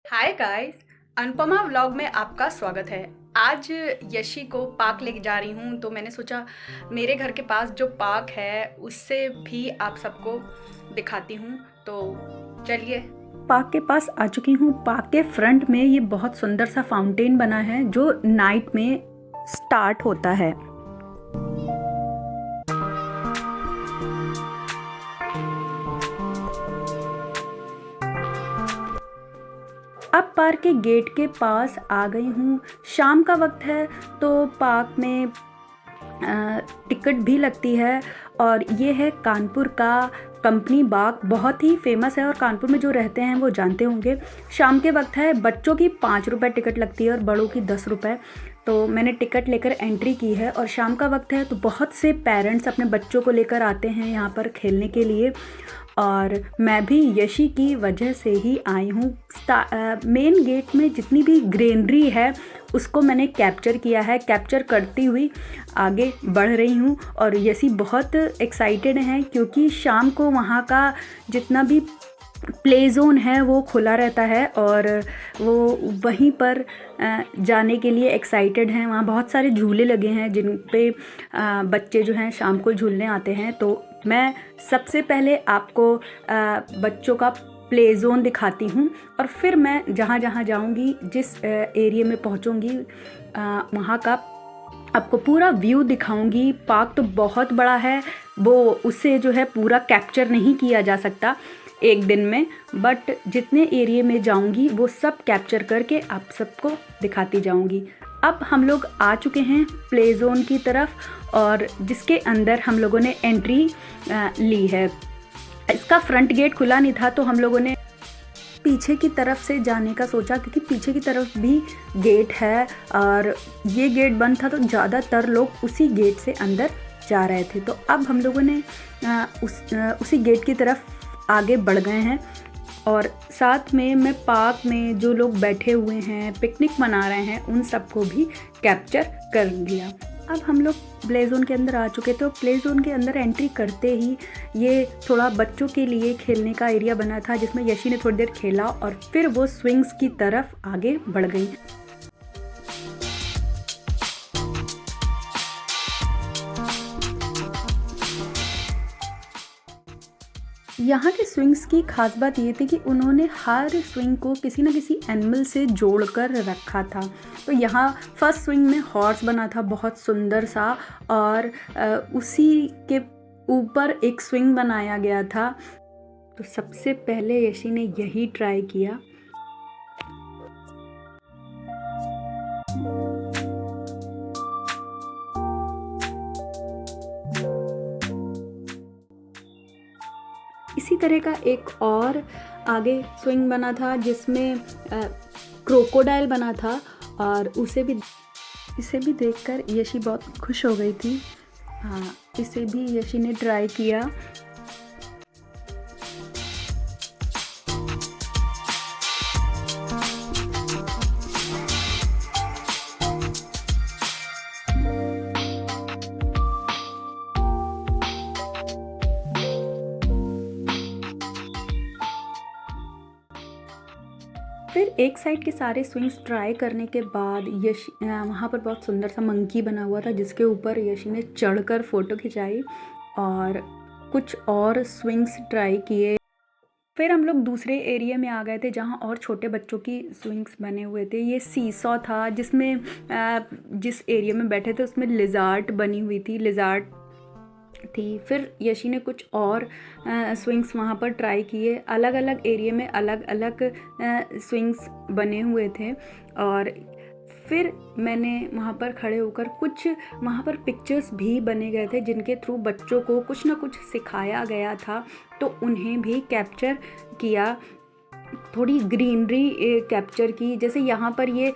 Hi guys. Anupama vlog में आपका स्वागत है। आज यशी को पार्क लेके जा रही हूँ, तो मैंने सोचा मेरे घर के पास जो पार्क है उससे भी आप सबको दिखाती हूँ। तो चलिए, पार्क के पास आ चुकी हूँ। पार्क के फ्रंट में ये बहुत सुंदर सा फाउंटेन बना है जो नाइट में स्टार्ट होता है। अब पार्क के गेट के पास आ गई हूँ। शाम का वक्त है तो पार्क में टिकट भी लगती है। और ये है कानपुर का कंपनी बाग, बहुत ही फेमस है और कानपुर में जो रहते हैं वो जानते होंगे। शाम के वक्त है, बच्चों की 5 रुपये टिकट लगती है और बड़ों की 10 रुपये। तो मैंने टिकट लेकर एंट्री की है और शाम का वक्त है तो बहुत से पेरेंट्स अपने बच्चों को लेकर आते हैं यहाँ पर खेलने के लिए। और मैं भी यशी की वजह से ही आई हूँ। मेन गेट में जितनी भी ग्रीनरी है उसको मैंने कैप्चर किया है। कैप्चर करती हुई आगे बढ़ रही हूँ और यशी बहुत एक्साइटेड हैं क्योंकि शाम को वहाँ का जितना भी प्ले जोन है वो खुला रहता है और वो वहीं पर जाने के लिए एक्साइटेड हैं। वहाँ बहुत सारे झूले लगे हैं जिन पे बच्चे जो हैं शाम को झूलने आते हैं। तो मैं सबसे पहले आपको बच्चों का प्ले जोन दिखाती हूँ और फिर मैं जहाँ जहाँ जाऊँगी, जिस एरिया में पहुँचूँगी, वहाँ का आपको पूरा व्यू दिखाऊंगी। पार्क तो बहुत बड़ा है, वो उससे जो है पूरा कैप्चर नहीं किया जा सकता एक दिन में, बट जितने एरिया में जाऊंगी वो सब कैप्चर करके आप सबको दिखाती जाऊंगी। अब हम लोग आ चुके हैं प्ले जोन की तरफ और जिसके अंदर हम लोगों ने एंट्री ली है। इसका फ्रंट गेट खुला नहीं था तो हम लोगों ने पीछे की तरफ से जाने का सोचा क्योंकि पीछे की तरफ भी गेट है और ये गेट बंद था तो ज़्यादातर लोग उसी गेट से अंदर जा रहे थे। तो अब हम लोगों ने उसी गेट की तरफ आगे बढ़ गए हैं और साथ में मैं पार्क में जो लोग बैठे हुए हैं, पिकनिक मना रहे हैं, उन सबको भी कैप्चर कर लिया। अब हम लोग प्ले जोन के अंदर आ चुके थे। तो प्ले जोन के अंदर एंट्री करते ही ये थोड़ा बच्चों के लिए खेलने का एरिया बना था जिसमें यशी ने थोड़ी देर खेला और फिर वो स्विंग्स की तरफ आगे बढ़ गई। यहाँ के स्विंग्स की खास बात ये थी कि उन्होंने हर स्विंग को किसी न किसी एनिमल से जोड़कर रखा था। तो यहाँ फर्स्ट स्विंग में हॉर्स बना था बहुत सुंदर सा और उसी के ऊपर एक स्विंग बनाया गया था। तो सबसे पहले यशी ने यही ट्राई किया। इसी तरह का एक और आगे स्विंग बना था जिसमें क्रोकोडाइल बना था और इसे भी देखकर यशी बहुत खुश हो गई थी। हाँ, इसे भी यशी ने ट्राई किया। फिर एक साइड के सारे स्विंग्स ट्राई करने के बाद यश वहाँ पर बहुत सुंदर सा मंकी बना हुआ था जिसके ऊपर यशी ने चढ़कर फ़ोटो खिंचाई और कुछ और स्विंग्स ट्राई किए। फिर हम लोग दूसरे एरिया में आ गए थे जहाँ और छोटे बच्चों की स्विंग्स बने हुए थे। ये सीसॉ था जिसमें जिस एरिया में बैठे थे उसमें लिजार्ट बनी हुई थी, लिजार्ट थी। फिर यशी ने कुछ और स्विंग्स वहाँ पर ट्राई किए। अलग अलग एरिया में अलग अलग स्विंग्स बने हुए थे और फिर मैंने वहाँ पर खड़े होकर कुछ वहाँ पर पिक्चर्स भी बने गए थे जिनके थ्रू बच्चों को कुछ ना कुछ सिखाया गया था, तो उन्हें भी कैप्चर किया। थोड़ी ग्रीनरी कैप्चर की, जैसे यहाँ पर ये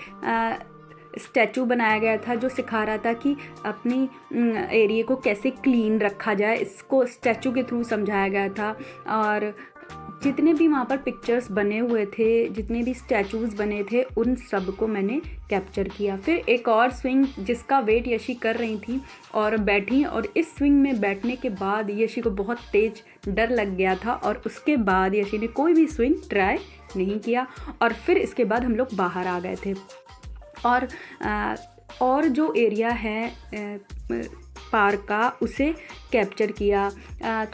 स्टैचू बनाया गया था जो सिखा रहा था कि अपनी एरिया को कैसे क्लीन रखा जाए, इसको स्टैचू के थ्रू समझाया गया था। और जितने भी वहाँ पर पिक्चर्स बने हुए थे, जितने भी स्टैचूज़ बने थे, उन सब को मैंने कैप्चर किया। फिर एक और स्विंग जिसका वेट यशी कर रही थी और बैठी, और इस स्विंग में बैठने के बाद यशी को बहुत तेज़ डर लग गया था और उसके बाद यशी ने कोई भी स्विंग ट्राई नहीं किया। और फिर इसके बाद हम लोग बाहर आ गए थे और जो एरिया है पार्क का उसे कैप्चर किया।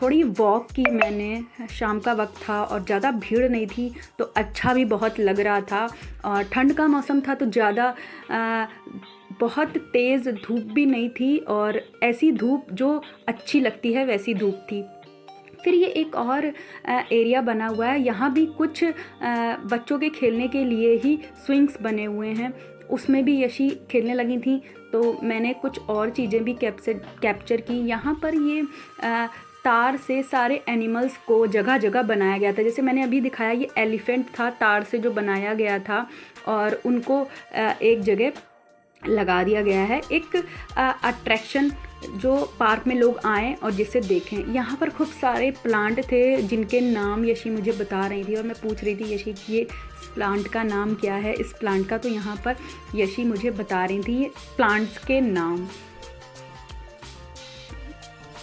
थोड़ी वॉक की मैंने, शाम का वक्त था और ज़्यादा भीड़ नहीं थी तो अच्छा भी बहुत लग रहा था, और ठंड का मौसम था तो ज़्यादा बहुत तेज़ धूप भी नहीं थी, और ऐसी धूप जो अच्छी लगती है वैसी धूप थी। फिर ये एक और एरिया बना हुआ है, यहाँ भी कुछ बच्चों के खेलने के लिए ही स्विंग्स बने हुए हैं, उसमें भी यशी खेलने लगी थी तो मैंने कुछ और चीज़ें भी कैप्चर की। यहाँ पर ये तार से सारे एनिमल्स को जगह जगह बनाया गया था। जैसे मैंने अभी दिखाया, ये एलिफेंट था, तार से जो बनाया गया था और उनको एक जगह लगा दिया गया है। एक अट्रैक्शन जो पार्क में लोग आएँ और जिसे देखें। यहाँ पर खूब सारे प्लांट थे जिनके नाम यशी मुझे बता रही थी और मैं पूछ रही थी यशी कि ये इस प्लांट का नाम क्या है, इस प्लांट का, तो यहाँ पर यशी मुझे बता रही थी ये प्लांट्स के नाम।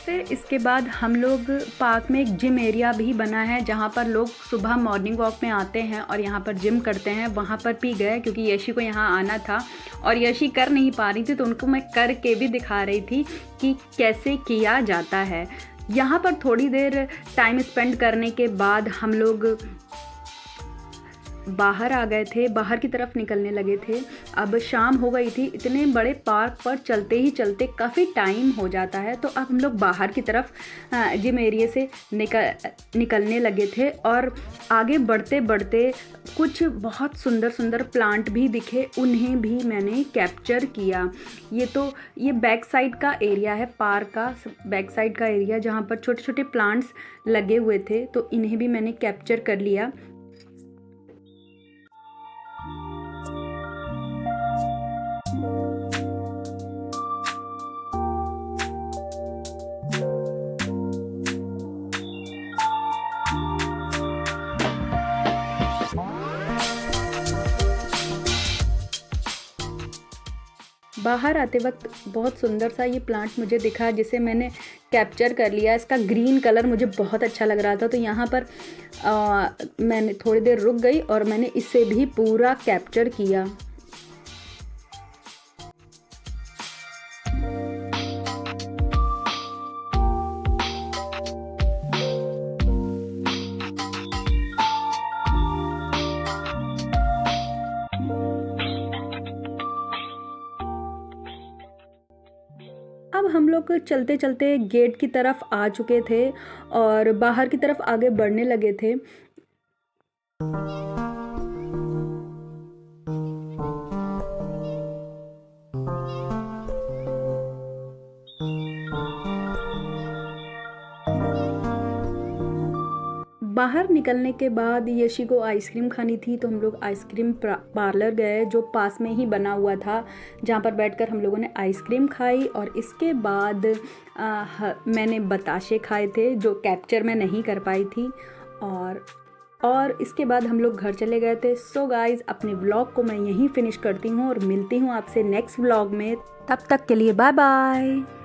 फिर इसके बाद हम लोग पार्क में एक जिम एरिया भी बना है जहाँ पर लोग सुबह मॉर्निंग वॉक में आते हैं और यहाँ पर जिम करते हैं। वहाँ पर भी गए क्योंकि यशी को यहाँ आना था और यशी कर नहीं पा रही थी तो उनको मैं करके भी दिखा रही थी कि कैसे किया जाता है। यहाँ पर थोड़ी देर टाइम स्पेंड करने के बाद हम लोग बाहर आ गए थे, बाहर की तरफ निकलने लगे थे। अब शाम हो गई थी, इतने बड़े पार्क पर चलते ही चलते काफ़ी टाइम हो जाता है, तो अब हम लोग बाहर की तरफ जिम एरिया से निकलने लगे थे। और आगे बढ़ते बढ़ते कुछ बहुत सुंदर सुंदर प्लांट भी दिखे, उन्हें भी मैंने कैप्चर किया। ये बैक साइड का एरिया है, पार्क का बैक साइड का एरिया जहाँ पर छोटे छोटे प्लांट्स लगे हुए थे, तो इन्हें भी मैंने कैप्चर कर लिया। बाहर आते वक्त बहुत सुंदर सा ये प्लांट मुझे दिखा जिसे मैंने कैप्चर कर लिया। इसका ग्रीन कलर मुझे बहुत अच्छा लग रहा था तो यहाँ पर मैंने थोड़ी देर रुक गई और मैंने इसे भी पूरा कैप्चर किया। अब हम लोग चलते चलते गेट की तरफ आ चुके थे और बाहर की तरफ आगे बढ़ने लगे थे। बाहर निकलने के बाद यशी को आइसक्रीम खानी थी तो हम लोग आइसक्रीम पार्लर गए जो पास में ही बना हुआ था, जहाँ पर बैठकर हम लोगों ने आइसक्रीम खाई। और इसके बाद मैंने बताशे खाए थे जो कैप्चर मैं नहीं कर पाई थी। और इसके बाद हम लोग घर चले गए थे। सो गाइज़, अपने व्लॉग को मैं यहीं फिनिश करती हूँ और मिलती हूँ आपसे नेक्स्ट व्लॉग में। तब तक के लिए बाय बाय।